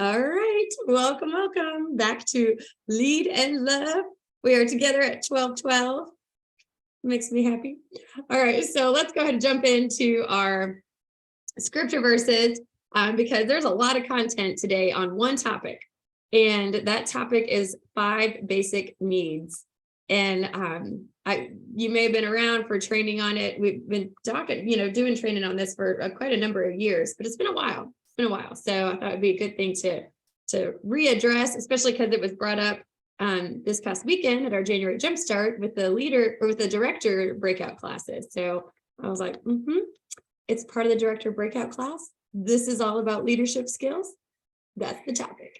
All right, welcome back to Lead and Love. We are together at 12:12. Makes me happy. All right, so let's go ahead and jump into our scripture verses because there's a lot of content today on one topic, and that topic is 5 basic needs. And you may have been around for training on it. We've been talking, doing training on this for quite a number of years, but it's been a while. So I thought it'd be a good thing to readdress, especially because it was brought up this past weekend at our January Jumpstart with the director breakout classes. So I was like, it's part of the director breakout class. This is all about leadership skills. That's the topic.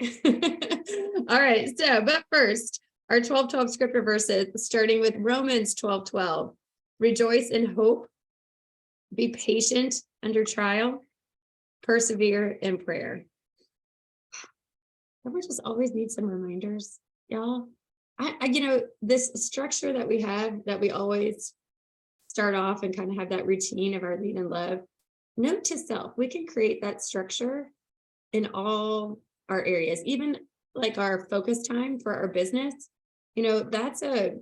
All right. But first, our 12:12 scripture verses, starting with Romans 12:12. Rejoice in hope. Be patient under trial. Persevere in prayer. Don't we just always need some reminders, y'all? This structure that we have, that we always start off and kind of have that routine of our lead and love. Note to self, we can create that structure in all our areas, even like our focus time for our business. That's a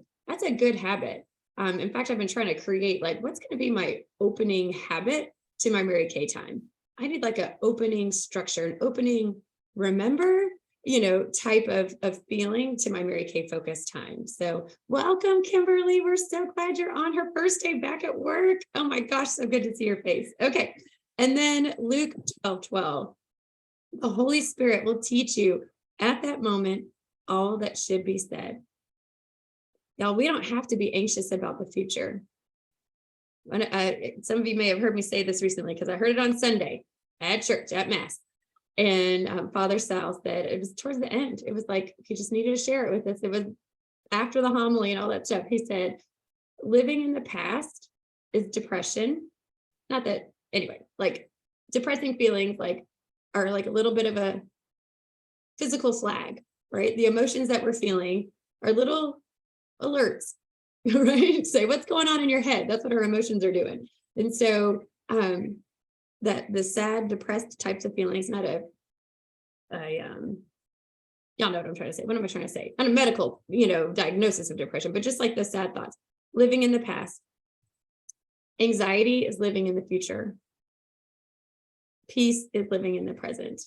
good habit. In fact, I've been trying to create what's going to be my opening habit to my Mary Kay time. I need like an opening structure, an opening type of feeling to my Mary Kay focus time. So welcome, Kimberly. We're so glad you're on her first day back at work. Oh my gosh, so good to see your face. Okay. And then Luke 12:12. The Holy Spirit will teach you at that moment all that should be said. Y'all, we don't have to be anxious about the future. Some of you may have heard me say this recently because I heard it on Sunday at church, at Mass. And Father Sal said, it was towards the end. It was like, he just needed to share it with us. It was after the homily and all that stuff. He said, living in the past is depression. Not that, anyway, depressing feelings are like a little bit of a physical flag, right? The emotions that we're feeling are little alerts, right? Say what's going on in your head. That's what our emotions are doing. And so that the sad, depressed types of feelings, not y'all know what I'm trying to say. What am I trying to say? Not a medical, diagnosis of depression, but just like the sad thoughts, living in the past. Anxiety is living in the future. Peace is living in the present.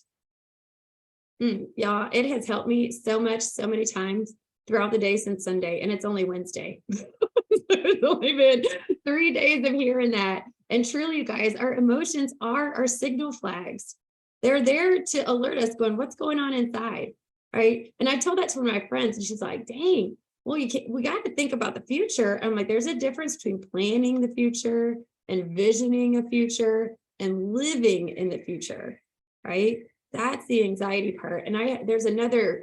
Y'all, it has helped me so much, so many times throughout the day since Sunday, and it's only Wednesday. It's only been 3 days of hearing that. And truly, you guys, our emotions are our signal flags. They're there to alert us going, what's going on inside, right? And I told that to one of my friends, and she's like, dang, well, we got to think about the future. I'm like, there's a difference between planning the future, envisioning a future, and living in the future, right? That's the anxiety part. And there's another,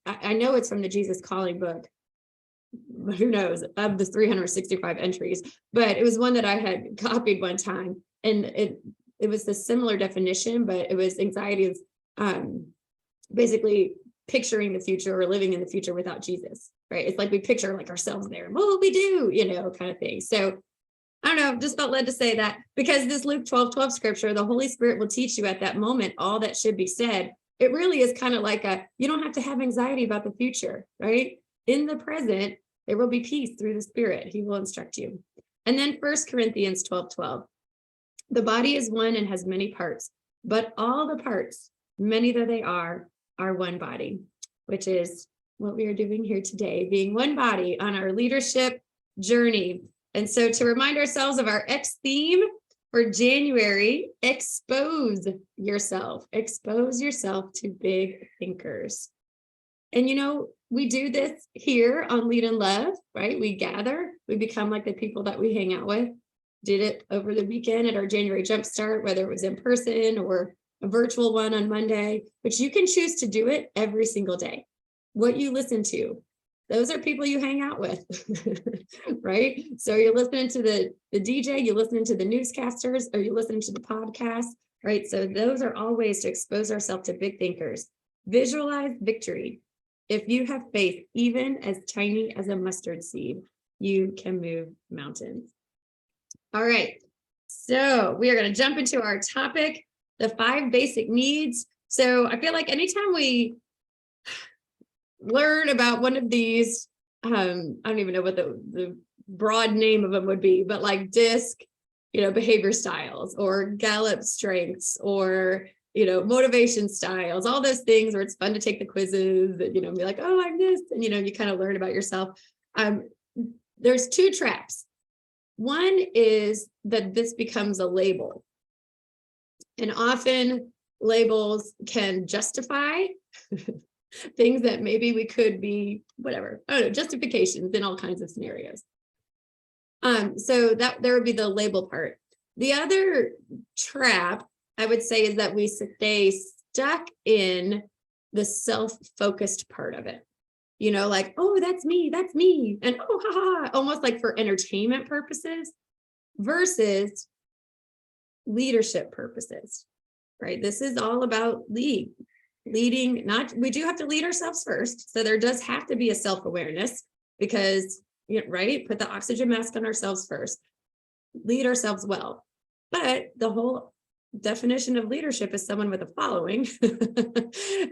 I know it's from the Jesus Calling book, who knows, of the 365 entries, but it was one that I had copied one time, and it was a similar definition, but it was anxiety is basically picturing the future or living in the future without Jesus, right? It's like we picture ourselves there, and what will we do, kind of thing. So I don't know, just felt led to say that because this Luke 12:12 scripture, the Holy Spirit will teach you at that moment all that should be said. It really is kind of like you don't have to have anxiety about the future, right? In the present, there will be peace through the Spirit. He will instruct you. And then 1 Corinthians 12:12. The body is one and has many parts, but all the parts, many though they are one body, which is what we are doing here today, being one body on our leadership journey. And so to remind ourselves of our X theme for January, expose yourself to big thinkers. And we do this here on Lead and Love, right? We gather, we become like the people that we hang out with. Did it over the weekend at our January Jumpstart, whether it was in person or a virtual one on Monday, but you can choose to do it every single day. What you listen to, those are people you hang out with, right? So you're listening to the DJ, you're listening to the newscasters, or you're listening to the podcast, right? So those are all ways to expose ourselves to big thinkers. Visualize victory. If you have faith, even as tiny as a mustard seed, you can move mountains. All right, so we are going to jump into our topic, the 5 basic needs. So I feel like anytime we learn about one of these, I don't even know what the broad name of them would be, but like DISC, behavior styles, or Gallup strengths, or motivation styles, all those things where it's fun to take the quizzes and be like, oh, I'm this, and you kind of learn about yourself. There's two traps. One is that this becomes a label, and often labels can justify things that maybe we could be, whatever, I don't know, justifications in all kinds of scenarios. So that there would be the label part. The other trap, I would say, is that we stay stuck in the self-focused part of it. Like, oh, that's me, and oh, haha, almost like for entertainment purposes versus leadership purposes, right? This is all about leading. We do have to lead ourselves first. So there does have to be a self-awareness, because, right, put the oxygen mask on ourselves first, lead ourselves well. But the whole definition of leadership is someone with a following.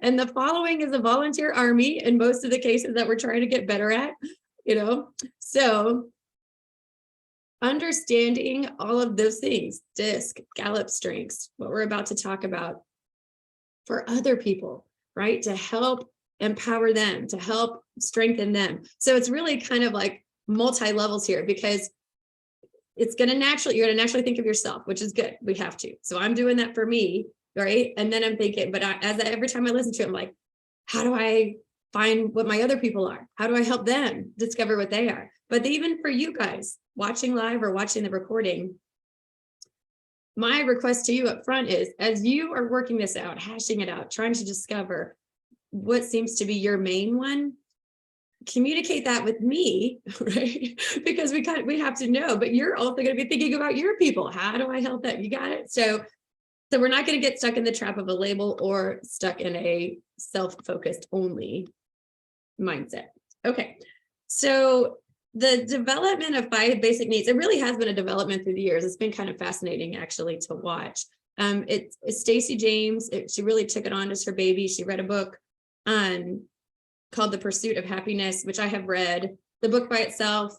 And the following is a volunteer army in most of the cases that we're trying to get better at, So understanding all of those things, DISC, Gallup strengths, what we're about to talk about, for other people, right? To help empower them, to help strengthen them. So it's really kind of like multi-levels here, because you're going to naturally think of yourself, which is good. We have to. So I'm doing that for me, right? And then I'm thinking, but every time I listen to it, I'm like, how do I find what my other people are? How do I help them discover what they are? But even for you guys watching live or watching the recording, my request to you up front is, as you are working this out, hashing it out, trying to discover what seems to be your main one, communicate that with me, right? Because we have to know, but you're also going to be thinking about your people. How do I help them? You got it? So we're not going to get stuck in the trap of a label or stuck in a self-focused only mindset. Okay. So the development of 5 basic needs, it really has been a development through the years. It's been kind of fascinating, actually, to watch. It's Stacey James. She really took it on as her baby. She read a book called The Pursuit of Happiness, which I have read. The book by itself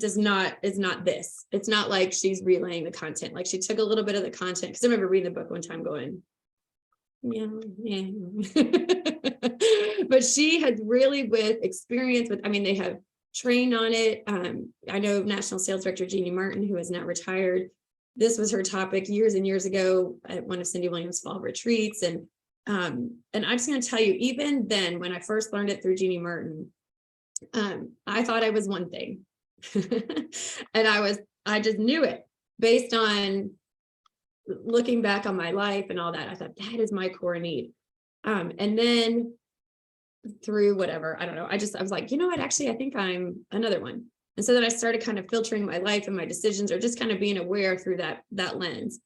is not this. It's not like she's relaying the content. Like, she took a little bit of the content, because I remember reading the book one time going, yeah. But she had really, with experience with, they have trained on it. I know National Sales Director Jeannie Martin, who is now retired. This was her topic years and years ago at one of Cindy Williams' fall retreats. And I'm just going to tell you, even then, when I first learned it through Jeannie Martin, I thought I was one thing. And I just knew it based on looking back on my life and all that. I thought, that is my core need. And then through whatever, I don't know, I was like, you know what, actually, I think I'm another one. And so then I started kind of filtering my life and my decisions, or just kind of being aware through that lens.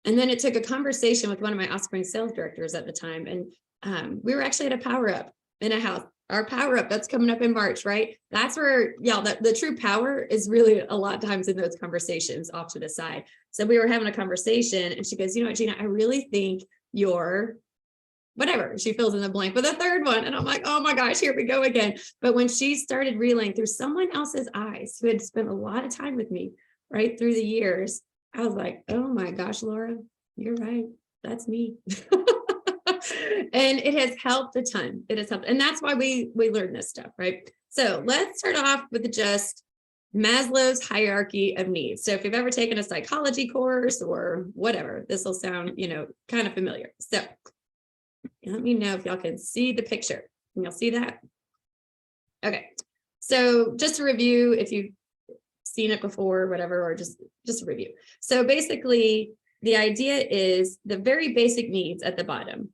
And then it took a conversation with one of my Offspring sales directors at the time. And we were actually at a power up in a house. Our power up, that's coming up in March, right? That's where, the true power is really a lot of times in those conversations off to the side. So we were having a conversation, and she goes, you know what, Gina, I really think you're whatever. She fills in the blank with a third one. And I'm like, oh my gosh, here we go again. But when she started reeling through someone else's eyes, who had spent a lot of time with me right through the years, I was like, oh my gosh, Laura, you're right. That's me. And it has helped a ton. It has helped. And that's why we learn this stuff, right? So let's start off with just Maslow's hierarchy of needs. So if you've ever taken a psychology course or whatever, this will sound, kind of familiar. So let me know if y'all can see the picture. Can y'all see that? Okay. So just to review, if you've seen it before, whatever, or just a review. So basically, the idea is the very basic needs at the bottom.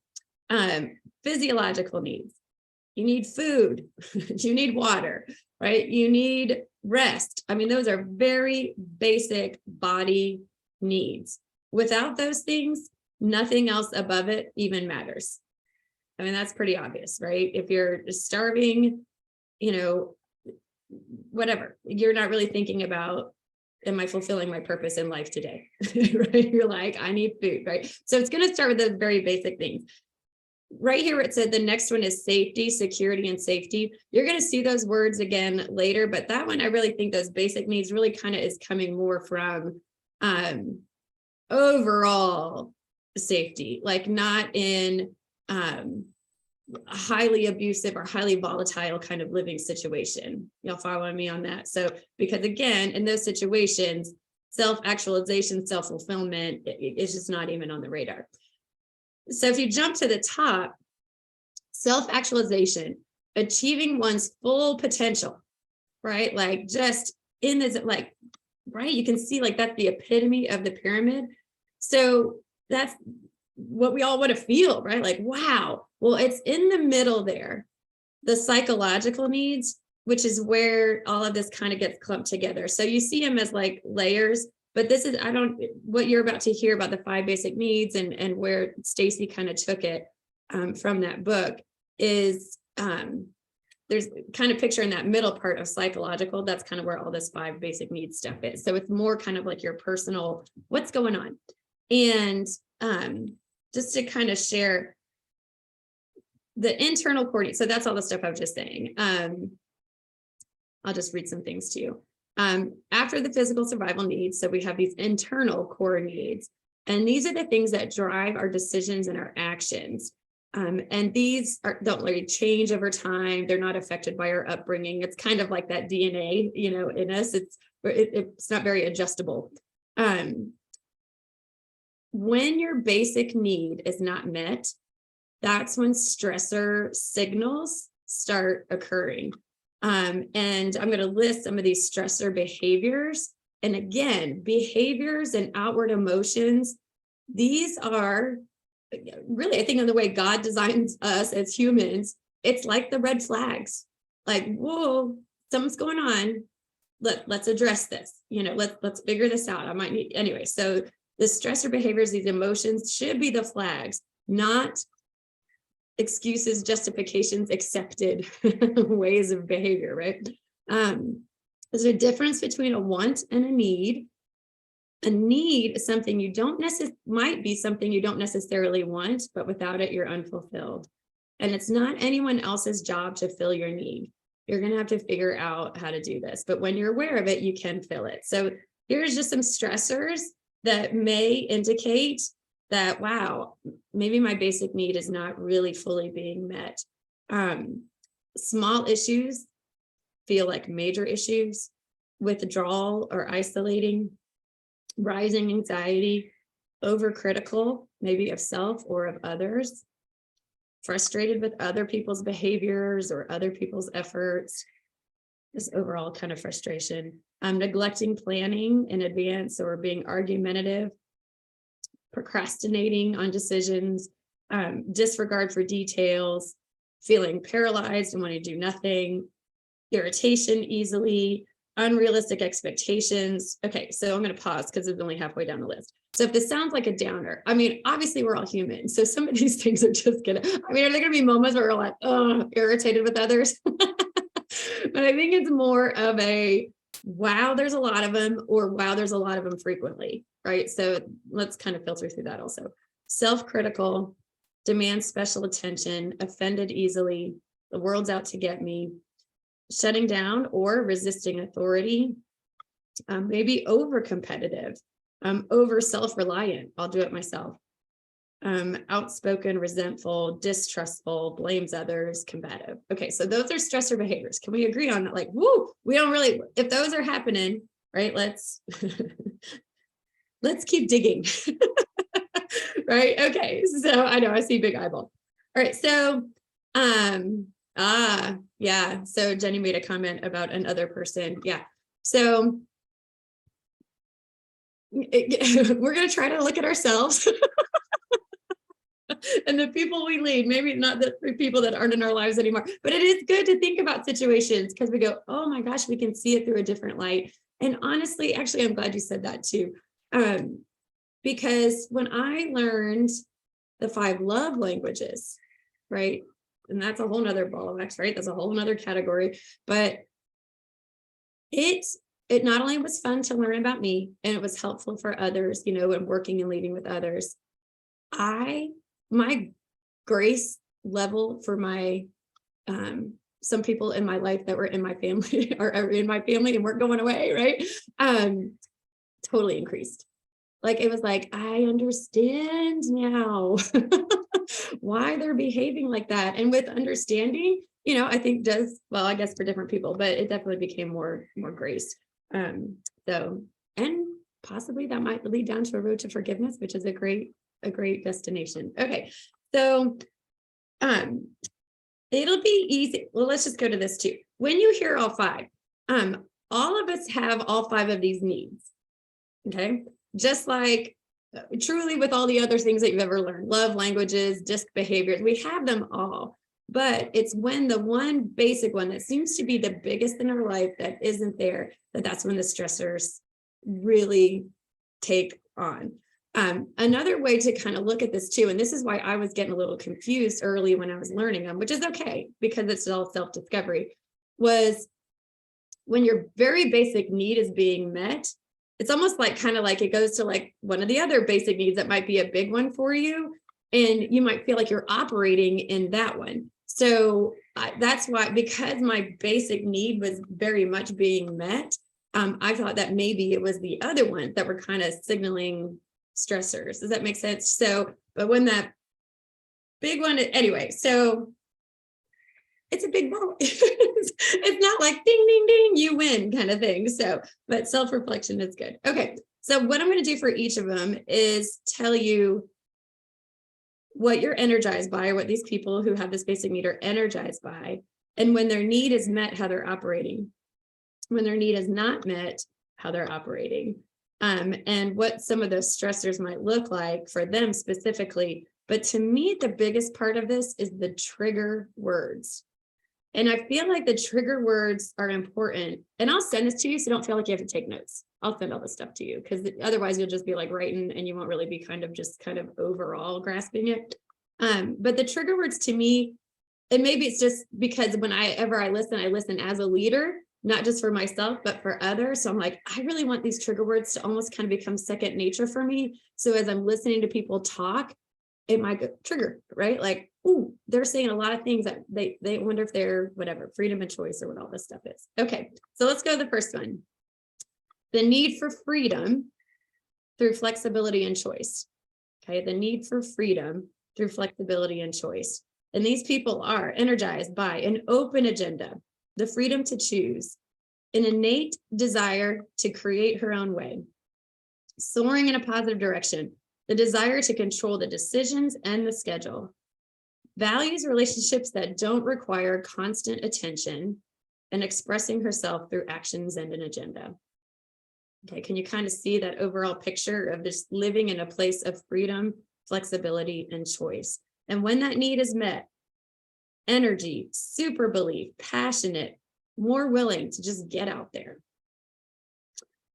Physiological needs. You need food, you need water, right? You need rest. Those are very basic body needs. Without those things, nothing else above it even matters. That's pretty obvious, right? If you're starving, whatever, you're not really thinking about am I fulfilling my purpose in life today? Right? You're like, I need food, right? So it's going to start with those very basic things. Right here, it said the next one is safety, security, and safety. You're going to see those words again later, but that one, I really think those basic needs really kind of is coming more from overall safety, like not in highly abusive or highly volatile kind of living situation. Y'all following me on that? So, because again, in those situations, self-actualization, self-fulfillment is just not even on the radar. So if you jump to the top, self-actualization, achieving one's full potential, right? Like just in this, like, right? You can see like that's the epitome of the pyramid. So that's what we all want to feel, right? Like, wow. Well, it's in the middle there, the psychological needs, which is where all of this kind of gets clumped together. So you see them as like layers, but this is, what you're about to hear about the 5 basic needs and where Stacy kind of took it from that book is there's kind of picturing that middle part of psychological. That's kind of where all this 5 basic needs stuff is. So it's more kind of like your personal, what's going on. And just to kind of share the internal core needs. So that's all the stuff I was just saying. I'll just read some things to you. After the physical survival needs, so we have these internal core needs, and these are the things that drive our decisions and our actions. And these don't really change over time. They're not affected by our upbringing. It's kind of like that DNA, in us. It's not very adjustable. When your basic need is not met, that's when stressor signals start occurring. And I'm going to list some of these stressor behaviors. And again, behaviors and outward emotions, these are really, I think, in the way God designs us as humans, it's like the red flags. Like, whoa, something's going on. Let's address this. Let's figure this out. I might need anyway. So the stressor behaviors, these emotions should be the flags, not excuses, justifications, accepted ways of behavior, right? There's a difference between a want and a need. A need is something you don't might be something you don't necessarily want, but without it, you're unfulfilled. And it's not anyone else's job to fill your need. You're going to have to figure out how to do this. But when you're aware of it, you can fill it. So here's just some stressors that may indicate that, wow, maybe my basic need is not really fully being met. Small issues feel like major issues, withdrawal or isolating, rising anxiety, overcritical, maybe of self or of others, frustrated with other people's behaviors or other people's efforts, just overall kind of frustration, neglecting planning in advance or being argumentative, procrastinating on decisions, disregard for details, feeling paralyzed and wanting to do nothing, irritation easily, unrealistic expectations. Okay, so I'm going to pause because it's only halfway down the list. So if this sounds like a downer, I mean, obviously we're all human. So some of these things are just are there going to be moments where we're like, oh, irritated with others? But I think it's more of a, wow, there's a lot of them, or wow, there's a lot of them frequently, right? So let's kind of filter through that also. Self-critical, demand special attention, offended easily, the world's out to get me, shutting down or resisting authority, maybe over competitive, over self-reliant, I'll do it myself, outspoken, resentful, distrustful, blames others, combative. Okay, so those are stressor behaviors. Can we agree on that? Like, woo, we don't really, if those are happening, right, let's keep digging. Right? Okay, so I know I see big eyeball. All right, so yeah, so Jenny made a comment about another person. Yeah, so we're going to try to look at ourselves and the people we lead, maybe not the people that aren't in our lives anymore, but it is good to think about situations because we go, oh my gosh, we can see it through a different light. And honestly, actually, I'm glad you said that too. Because when I learned the 5 love languages, right? And that's a whole nother ball of wax, right? That's a whole nother category, but it it not only was fun to learn about me, and it was helpful for others, you know, and working and leading with others. My grace level for my some people in my life that were in my family or are in my family and weren't going away, right? Totally increased. Like, it was like, I understand now why they're behaving like that. And with understanding, you know, I think does, well, I guess for different people, but it definitely became more grace. So, and possibly that might lead down to a road to forgiveness, which is a great destination. Okay. So, it'll be easy. Well, let's just go to this too. When you hear all five, all of us have all five of these needs. Okay. Just like truly with all the other things that you've ever learned, love languages, disc behaviors, we have them all. But it's when the one basic one that seems to be the biggest in our life that isn't there, that's when the stressors really take on. Another way to kind of look at this too, and this is why I was getting a little confused early when I was learning them, which is okay because it's all self-discovery, was when your very basic need is being met, it's almost like kind of like it goes to like one of the other basic needs that might be a big one for you. And you might feel like you're operating in that one. So that's why, because my basic need was very much being met, I thought that maybe it was the other one that were kind of signaling stressors. Does that make sense? So, but when that big one, anyway, so it's a big ball. It's not like ding, ding, ding, you win kind of thing. So, but self-reflection is good. Okay. So what I'm going to do for each of them is tell you what you're energized by, or what these people who have this basic need are energized by. And when their need is met, how they're operating. When their need is not met, how they're operating. And what some of those stressors might look like for them specifically. But to me, the biggest part of this is the trigger words. And I feel like the trigger words are important. And I'll send this to you, so don't feel like you have to take notes. I'll send all this stuff to you, because otherwise you'll just be like writing and you won't really be kind of overall grasping it. But the trigger words to me, and maybe it's just because whenever I listen as a leader, not just for myself, but for others. So I'm like, I really want these trigger words to almost kind of become second nature for me. So as I'm listening to people talk, it might go trigger, right? Like, ooh, they're saying a lot of things that they wonder if they're whatever, freedom and choice or what all this stuff is. Okay, so let's go to the first one. The need for freedom through flexibility and choice. Okay, the need for freedom through flexibility and choice. And these people are energized by an open agenda, the freedom to choose, an innate desire to create her own way, soaring in a positive direction, the desire to control the decisions and the schedule, values relationships that don't require constant attention, and expressing herself through actions and an agenda. Okay, can you kind of see that overall picture of just living in a place of freedom, flexibility, and choice? And when that need is met, energy, super belief, passionate, more willing to just get out there.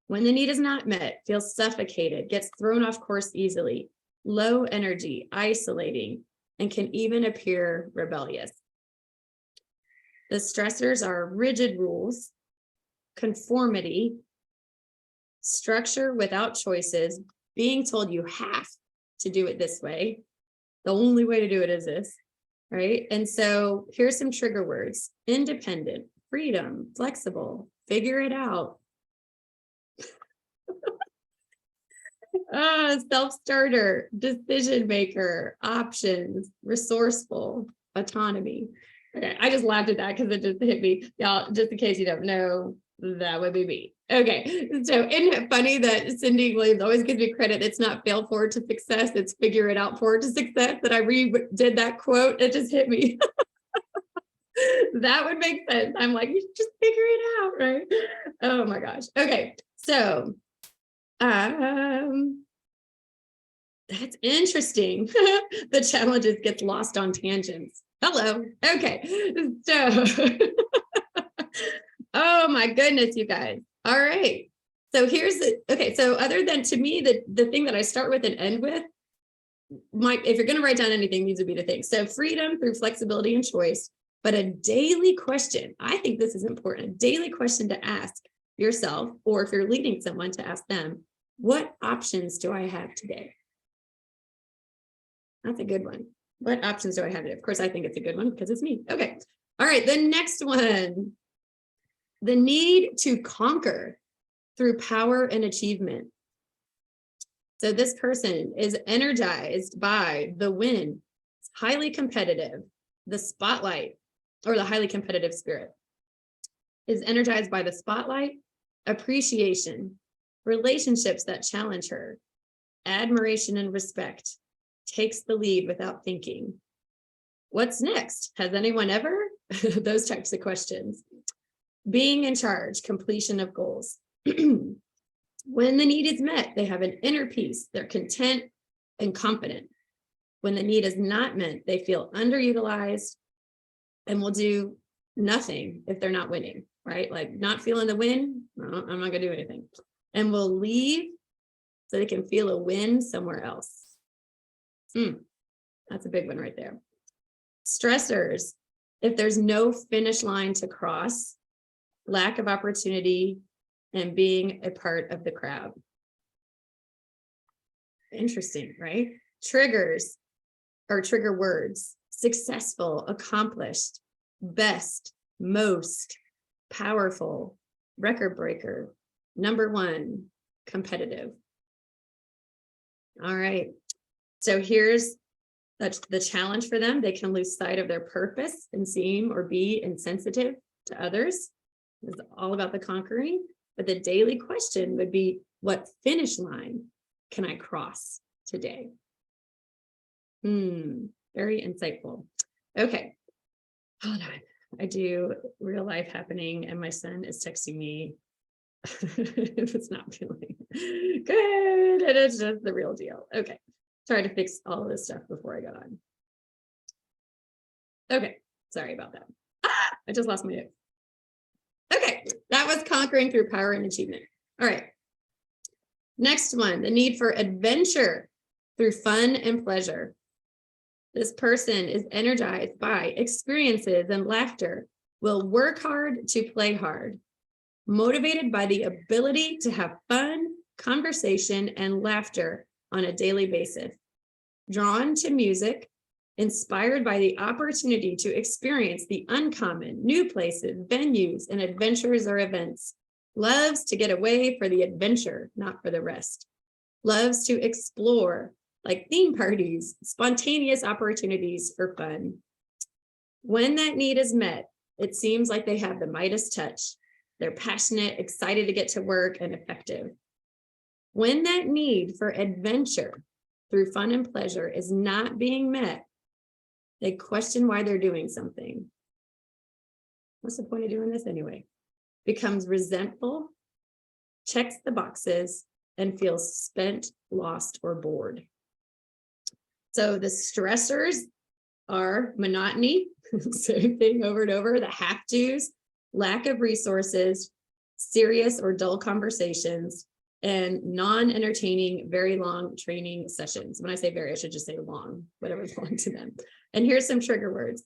When the need is not met, feels suffocated, gets thrown off course easily, low energy, isolating, and can even appear rebellious. The stressors are rigid rules, conformity, structure without choices, being told you have to do it this way. The only way to do it is this, right? And so here's some trigger words: independent, freedom, flexible, figure it out. Self-starter, decision maker, options, resourceful, autonomy. Okay, I just laughed at that because it just hit me. Y'all, just in case you don't know, that would be me. Okay, so isn't it funny that Cindy Williams always gives me credit? It's not fail forward to success, it's figure it out forward to success. That I redid that quote, it just hit me. That would make sense. I'm like, you should just figure it out, right? Oh my gosh. Okay, so that's interesting. The challenges gets lost on tangents. Hello. Okay. So, oh my goodness, you guys. All right. So here's the, okay. So other than, to me, the thing that I start with and end with, if you're going to write down anything, these would be the things. So freedom through flexibility and choice, but a daily question. I think this is important. A daily question to ask yourself, or if you're leading someone, to ask them, what options do I have today? That's a good one. What options do I have today? Of course, I think it's a good one because it's me. Okay. All right. The next one, the need to conquer through power and achievement. So this person is energized by the win, highly competitive, the spotlight, or the highly competitive spirit, is energized by the spotlight, appreciation, relationships that challenge her, admiration and respect, takes the lead without thinking. What's next? Has anyone ever? Those types of questions. Being in charge, completion of goals. When the need is met, they have an inner peace. They're content and confident. When the need is not met, they feel underutilized and will do nothing if they're not winning, right? Like not feeling the win, I'm not gonna do anything. And will leave so they can feel a win somewhere else. That's a big one right there. Stressors, if there's no finish line to cross, lack of opportunity, and being a part of the crowd. Interesting, right? Triggers or trigger words: successful, accomplished, best, most, powerful, record breaker, number one, competitive. All right. So here's the challenge for them. They can lose sight of their purpose and seem or be insensitive to others. It's all about the conquering. But the daily question would be, what finish line can I cross today? Very insightful. Okay. Hold on. I do real life happening and my son is texting me if it's not feeling good. And it's just the real deal. Okay. Try to fix all of this stuff before I got on. Okay. Sorry about that. I just lost my note. Okay, that was conquering through power and achievement. All right. Next one, the need for adventure through fun and pleasure. This person is energized by experiences and laughter, will work hard to play hard, motivated by the ability to have fun, conversation, and laughter on a daily basis, drawn to music, inspired by the opportunity to experience the uncommon, new places, venues, and adventures or events, loves to get away for the adventure, not for the rest, loves to explore, like theme parties, spontaneous opportunities for fun. When that need is met, it seems like they have the Midas touch. They're passionate, excited to get to work, and effective. When that need for adventure through fun and pleasure is not being met, they question why they're doing something. What's the point of doing this anyway? Becomes resentful, checks the boxes, and feels spent, lost, or bored. So the stressors are monotony, same thing over and over, the have-tos, lack of resources, serious or dull conversations, and non-entertaining, very long training sessions. When I say very, I should just say long, whatever's long to them. And here's some trigger words.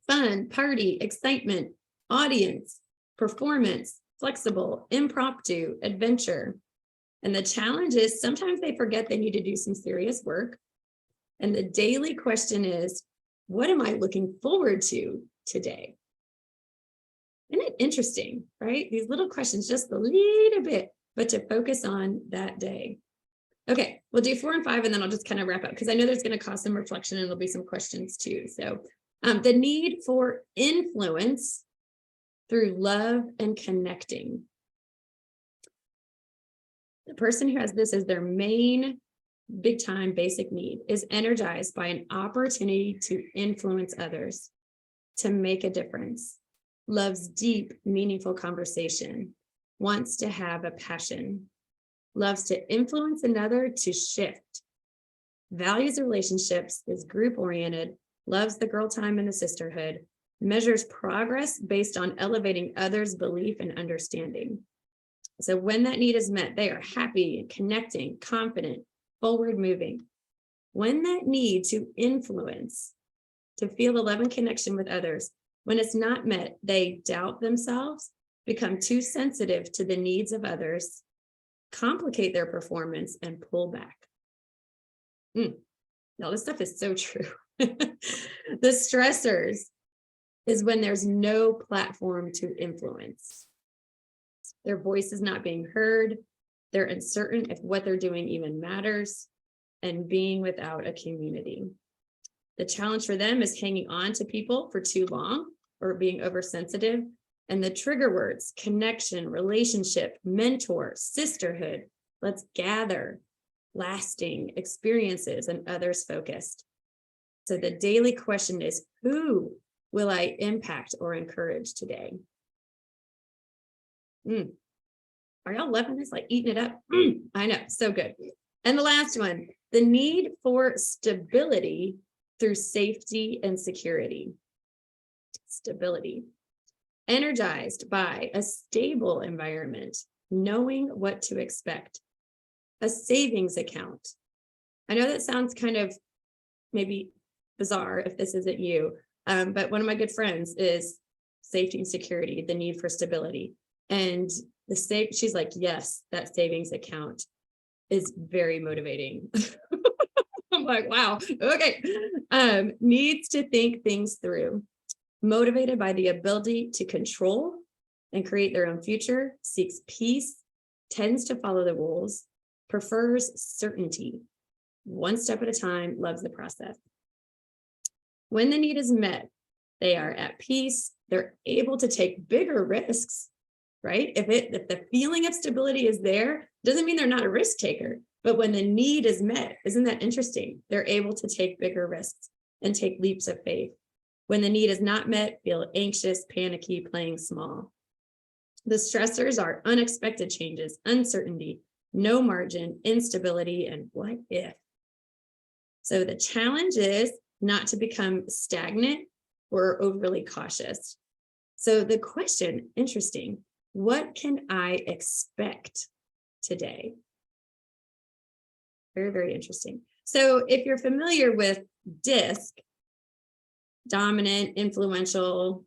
Fun, party, excitement, audience, performance, flexible, impromptu, adventure. And the challenge is sometimes they forget they need to do some serious work. And the daily question is, what am I looking forward to today? Isn't it interesting, right? These little questions, just a little bit, but to focus on that day. Okay, we'll do 4 and 5, and then I'll just kind of wrap up because I know there's going to cause some reflection and there'll be some questions too. So the need for influence through love and connecting. The person who has this as their main big time basic need is energized by an opportunity to influence others, to make a difference, loves deep, meaningful conversation, wants to have a passion, loves to influence another to shift, values relationships, is group oriented, loves the girl time and the sisterhood, measures progress based on elevating others' belief and understanding. So when that need is met, they are happy and connecting, confident, forward moving. When that need to influence, to feel the love and connection with others, when it's not met, they doubt themselves become too sensitive to the needs of others, complicate their performance, and pull back. Now, this stuff is so true. The stressors is when there's no platform to influence. Their voice is not being heard. They're uncertain if what they're doing even matters, and being without a community. The challenge for them is hanging on to people for too long or being oversensitive. And the trigger words: connection, relationship, mentor, sisterhood, let's gather, lasting experiences, and others focused. So the daily question is, who will I impact or encourage today? Are y'all loving this? Like eating it up? I know, so good. And the last one, the need for stability through safety and security. Stability. Energized by a stable environment, knowing what to expect. A savings account. I know that sounds kind of maybe bizarre if this isn't you, but one of my good friends is safety and security, the need for stability. And she's like, yes, that savings account is very motivating. I'm like, wow, okay. Needs to think things through. Motivated by the ability to control and create their own future, seeks peace, tends to follow the rules, prefers certainty, one step at a time, loves the process. When the need is met, they are at peace, they're able to take bigger risks, right? If the feeling of stability is there, doesn't mean they're not a risk taker, but when the need is met, isn't that interesting? They're able to take bigger risks and take leaps of faith. When the need is not met, feel anxious, panicky, playing small. The stressors are unexpected changes, uncertainty, no margin, instability, and what if? So the challenge is not to become stagnant or overly cautious. So the question, interesting, what can I expect today? Very, very interesting. So if you're familiar with DISC, dominant, influential,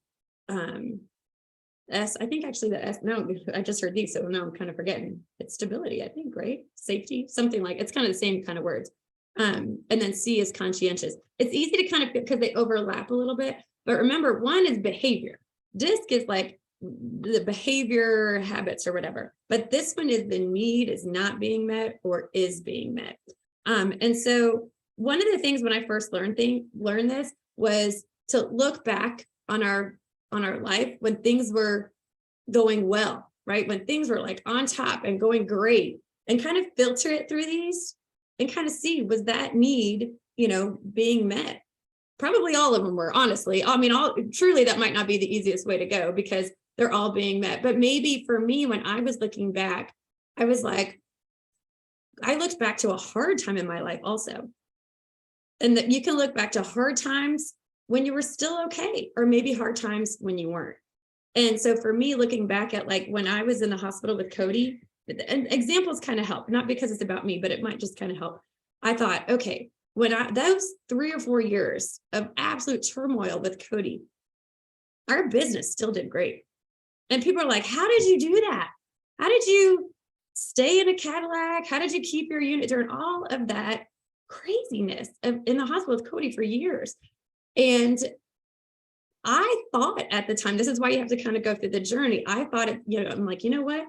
S, I think actually the S, no, I just heard these, so now I'm kind of forgetting. It's stability, I think, right? Safety, something like, it's kind of the same kind of words. And then C is conscientious. It's easy to kind of, because they overlap a little bit, but remember, one is behavior. DISC is like the behavior habits or whatever, but this one is the need is not being met or is being met. And so one of the things when I first learned this was to look back on our life when things were going well, right? When things were like on top and going great, and kind of filter it through these and kind of see, was that need, being met? Probably all of them were, honestly. I mean, truly, that might not be the easiest way to go because they're all being met. But maybe for me, when I was looking back, I was like, I looked back to a hard time in my life also. And that you can look back to hard times when you were still okay, or maybe hard times when you weren't. And so for me, looking back at like when I was in the hospital with Cody, and examples kind of help, not because it's about me, but it might just kind of help. I thought, okay, when those 3 or 4 years of absolute turmoil with Cody, our business still did great. And people are like, how did you do that? How did you stay in a Cadillac? How did you keep your unit during all of that craziness in the hospital with Cody for years? And I thought at the time, this is why you have to kind of go through the journey. I thought, I'm like, you know what?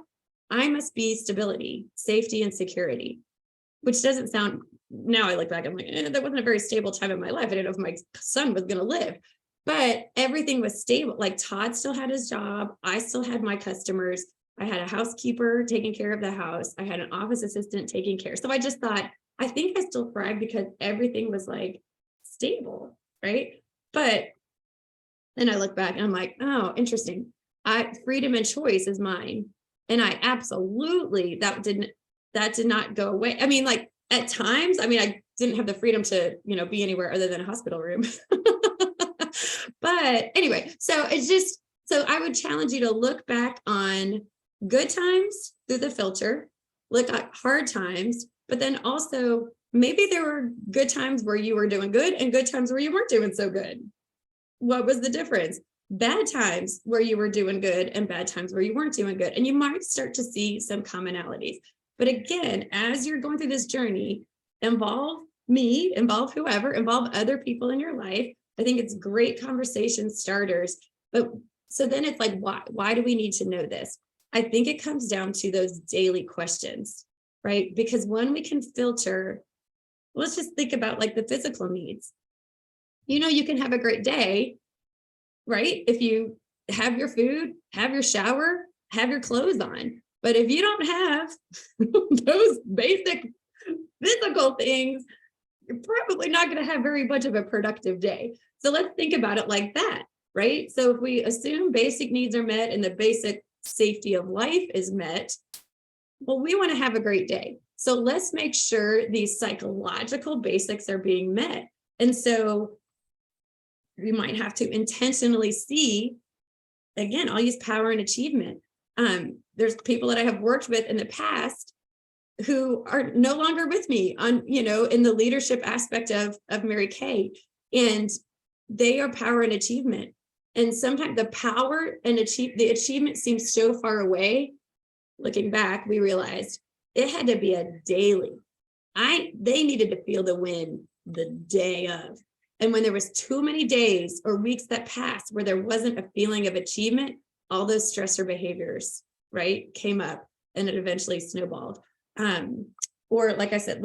I must be stability, safety, and security, which doesn't sound, now I look back, I'm like, that wasn't a very stable time in my life. I didn't know if my son was going to live, but everything was stable. Like Todd still had his job. I still had my customers. I had a housekeeper taking care of the house. I had an office assistant taking care. So I just thought, I think I still thrived because everything was like stable, right? But then I look back and I'm like, oh, interesting. Freedom and choice is mine. And I absolutely, that did not go away. I mean, like at times, I mean, I didn't have the freedom to, be anywhere other than a hospital room. But anyway, so I would challenge you to look back on good times through the filter, look at hard times, but then also maybe there were good times where you were doing good and good times where you weren't doing so good. What was the difference? bad times where you were doing good and bad times where you weren't doing good. And you might start to see some commonalities. But again, as you're going through this journey, involve me, involve whoever, involve other people in your life. I think it's great conversation starters. But so then it's like, why do we need to know this? I think it comes down to those daily questions, right? Because when we can filter, let's just think about like the physical needs. You can have a great day, right? If you have your food, have your shower, have your clothes on. But if you don't have those basic physical things, you're probably not going to have very much of a productive day. So let's think about it like that, right? So if we assume basic needs are met and the basic safety of life is met, well, we want to have a great day. So let's make sure these psychological basics are being met. And so we might have to intentionally see, again, I'll use power and achievement. There's people that I have worked with in the past who are no longer with me on, in the leadership aspect of Mary Kay, and they are power and achievement. And sometimes the power and the achievement seems so far away. Looking back, we realized it had to be a daily. They needed to feel the win the day of. And when there was too many days or weeks that passed where there wasn't a feeling of achievement, all those stressor behaviors, right, came up, and it eventually snowballed. Or like I said,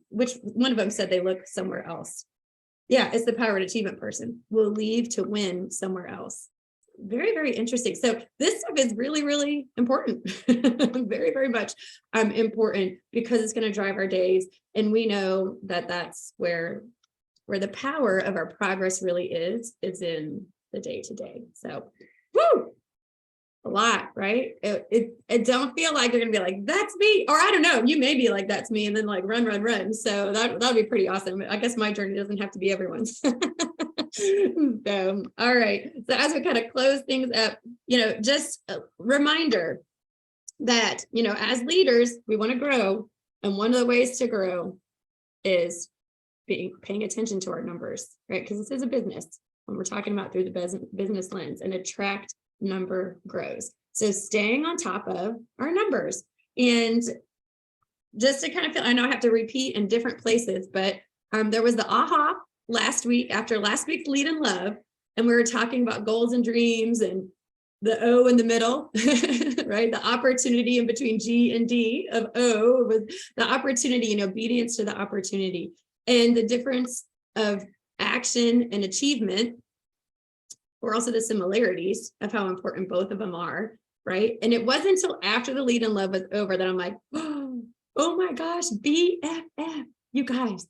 which one of them said they look somewhere else. Yeah, it's the power and achievement person will leave to win somewhere else. Very, very interesting. So this stuff is really, really important. Very, very much important, because it's going to drive our days. And we know that that's where the power of our progress really is in the day to day. So, woo! A lot, right? It don't feel like you're gonna be like, that's me, or I don't know, you may be like, that's me, and then like run. So that'd be pretty awesome. I guess my journey doesn't have to be everyone's. So, all right. So as we kind of close things up, just a reminder that, as leaders, we want to grow. And one of the ways to grow is paying attention to our numbers, right? Because this is a business when we're talking about through the business lens, and attract number grows. So staying on top of our numbers. And just to kind of feel, I know I have to repeat in different places, but there was the aha last week after last week's Lead in Love, and we were talking about goals and dreams and the O in the middle, right? The opportunity in between G and D of O was the opportunity, obedience to the opportunity, and the difference of action and achievement, or also the similarities of how important both of them are, right? And it wasn't until after the Lead in Love was over that I'm like, oh my gosh, BFF, you guys,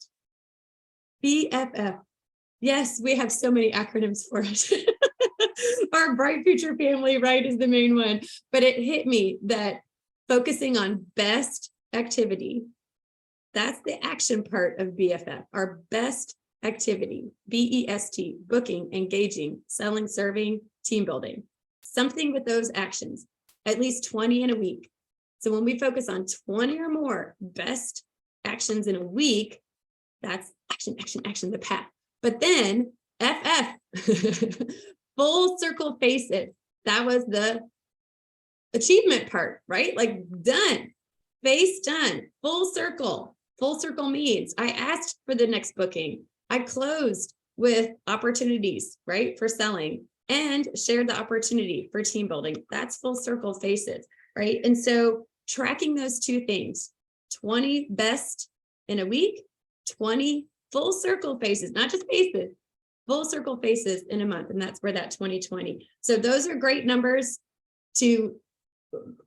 BFF. Yes, we have so many acronyms for it. Our Bright Future Family, right, is the main one. But it hit me that focusing on best activity, that's the action part of BFF, our best activity, BEST, booking, engaging, selling, serving, team building, something with those actions, at least 20 in a week. So when we focus on 20 or more best actions in a week, that's action, the path. But then FF, full circle faces, that was the achievement part, right? Like done, face done, full circle means I asked for the next booking. I closed with opportunities, right, for selling, and shared the opportunity for team building. That's full circle faces, right? And so tracking those two things, 20 best in a week, 20 full circle faces, not just faces, full circle faces in a month. And that's where that 2020. So those are great numbers to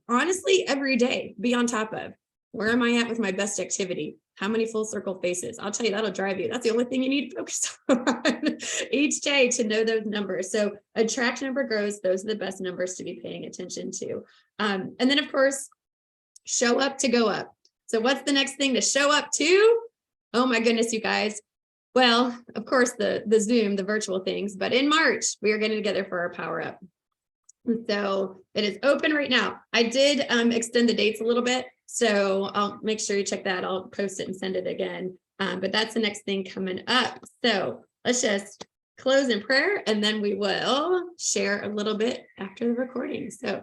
honestly every day be on top of. Where am I at with my best activity? How many full circle faces? I'll tell you, that'll drive you. That's the only thing you need to focus on each day to know those numbers. So attract number grows. Those are the best numbers to be paying attention to. And then of course, show up to go up. So what's the next thing to show up to? Oh my goodness, you guys. Well, of course, the Zoom, the virtual things, but in March, we are getting together for our Power Up. So it is open right now. I did extend the dates a little bit, so I'll make sure you check that. I'll post it and send it again. But that's the next thing coming up. So let's just close in prayer, and then we will share a little bit after the recording. So,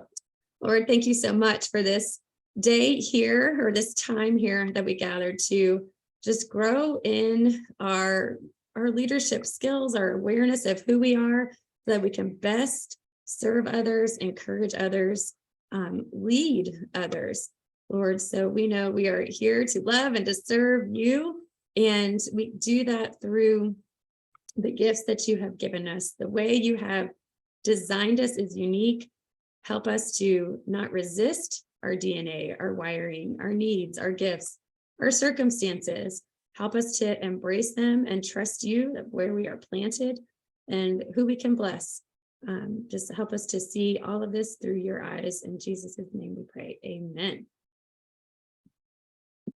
Lord, thank you so much for this day here, or this time here that we gathered to just grow in our leadership skills, our awareness of who we are, so that we can best serve others, encourage others, lead others, Lord. So we know we are here to love and to serve you. And we do that through the gifts that you have given us. The way you have designed us is unique. Help us to not resist our DNA, our wiring, our needs, our gifts, our circumstances. Help us to embrace them and trust you that where we are planted and who we can bless. Just help us to see all of this through your eyes. In Jesus' name we pray. Amen.